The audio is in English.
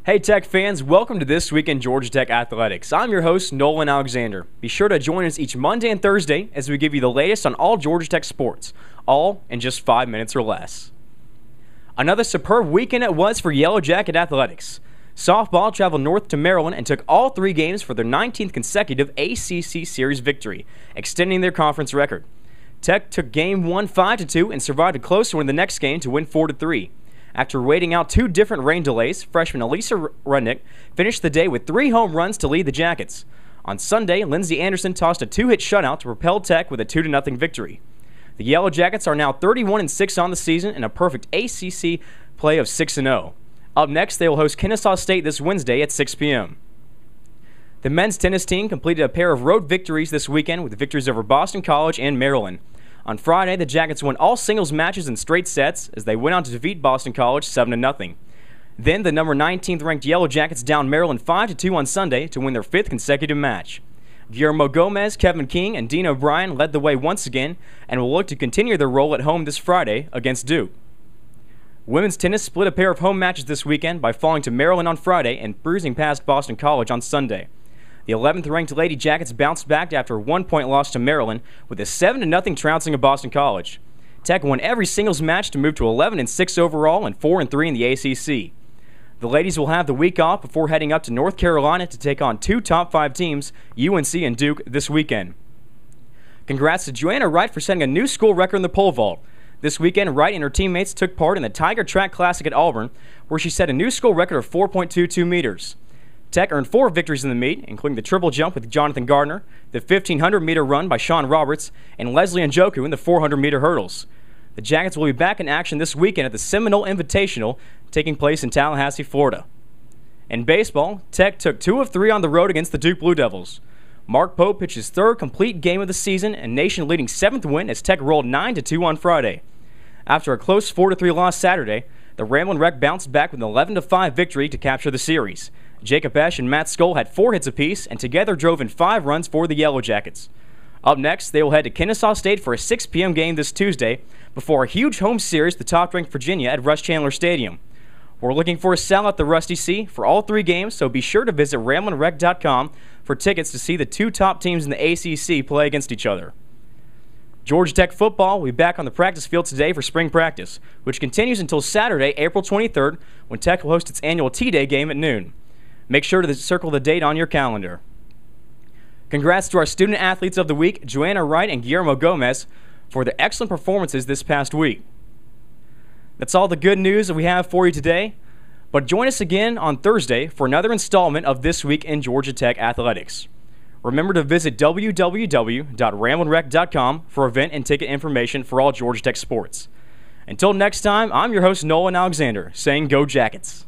Hey Tech fans, welcome to This Week in Georgia Tech Athletics. I'm your host, Nolan Alexander. Be sure to join us each Monday and Thursday as we give you the latest on all Georgia Tech sports, all in just 5 minutes or less. Another superb weekend it was for Yellow Jacket Athletics. Softball traveled north to Maryland and took all 3 games for their 19th consecutive ACC Series victory, extending their conference record. Tech took Game 1 5-2 and survived a close one in the next game to win 4-3. After waiting out 2 different rain delays, freshman Elisa Rudnick finished the day with 3 home runs to lead the Jackets. On Sunday, Lindsey Anderson tossed a 2-hit shutout to propel Tech with a 2-0 victory. The Yellow Jackets are now 31-6 on the season and a perfect ACC play of 6-0. Up next, they will host Kennesaw State this Wednesday at 6 p.m. The men's tennis team completed a pair of road victories this weekend with victories over Boston College and Maryland. On Friday, the Jackets won all singles matches in straight sets as they went on to defeat Boston College 7-0. Then the number 19th ranked Yellow Jackets downed Maryland 5-2 on Sunday to win their 5th consecutive match. Guillermo Gomez, Kevin King, and Dean O'Brien led the way once again and will look to continue their role at home this Friday against Duke. Women's tennis split a pair of home matches this weekend by falling to Maryland on Friday and bruising past Boston College on Sunday. The 11th ranked Lady Jackets bounced back after a 1-point loss to Maryland with a 7-0 trouncing of Boston College. Tech won every singles match to move to 11-6 overall and 4-3 in the ACC. The ladies will have the week off before heading up to North Carolina to take on 2 top 5 teams, UNC and Duke, this weekend. Congrats to Joanna Wright for setting a new school record in the pole vault. This weekend, Wright and her teammates took part in the Tiger Track Classic at Auburn, where she set a new school record of 4.22 meters. Tech earned 4 victories in the meet, including the triple jump with Jonathan Gardner, the 1,500-meter run by Sean Roberts, and Leslie Njoku in the 400-meter hurdles. The Jackets will be back in action this weekend at the Seminole Invitational, taking place in Tallahassee, Florida. In baseball, Tech took 2 of 3 on the road against the Duke Blue Devils. Mark Pope pitched his 3rd complete game of the season and nation-leading 7th win as Tech rolled 9-2 on Friday. After a close 4-3 loss Saturday, the Ramblin' Wreck bounced back with an 11-5 victory to capture the series. Jacob Esch and Matt Skoll had 4 hits apiece and together drove in 5 runs for the Yellow Jackets. Up next, they will head to Kennesaw State for a 6 p.m. game this Tuesday before a huge home series to top-ranked Virginia at Rush Chandler Stadium. We're looking for a sellout at the Rusty C for all 3 games, so be sure to visit ramblinwreck.com for tickets to see the 2 top teams in the ACC play against each other. Georgia Tech football will be back on the practice field today for spring practice, which continues until Saturday, April 23rd, when Tech will host its annual T-Day game at noon. Make sure to circle the date on your calendar. Congrats to our student athletes of the week, Joanna Wright and Guillermo Gomez, for their excellent performances this past week. That's all the good news that we have for you today, but join us again on Thursday for another installment of This Week in Georgia Tech Athletics. Remember to visit www.ramblinwreck.com for event and ticket information for all Georgia Tech sports. Until next time, I'm your host Nolan Alexander, saying Go Jackets!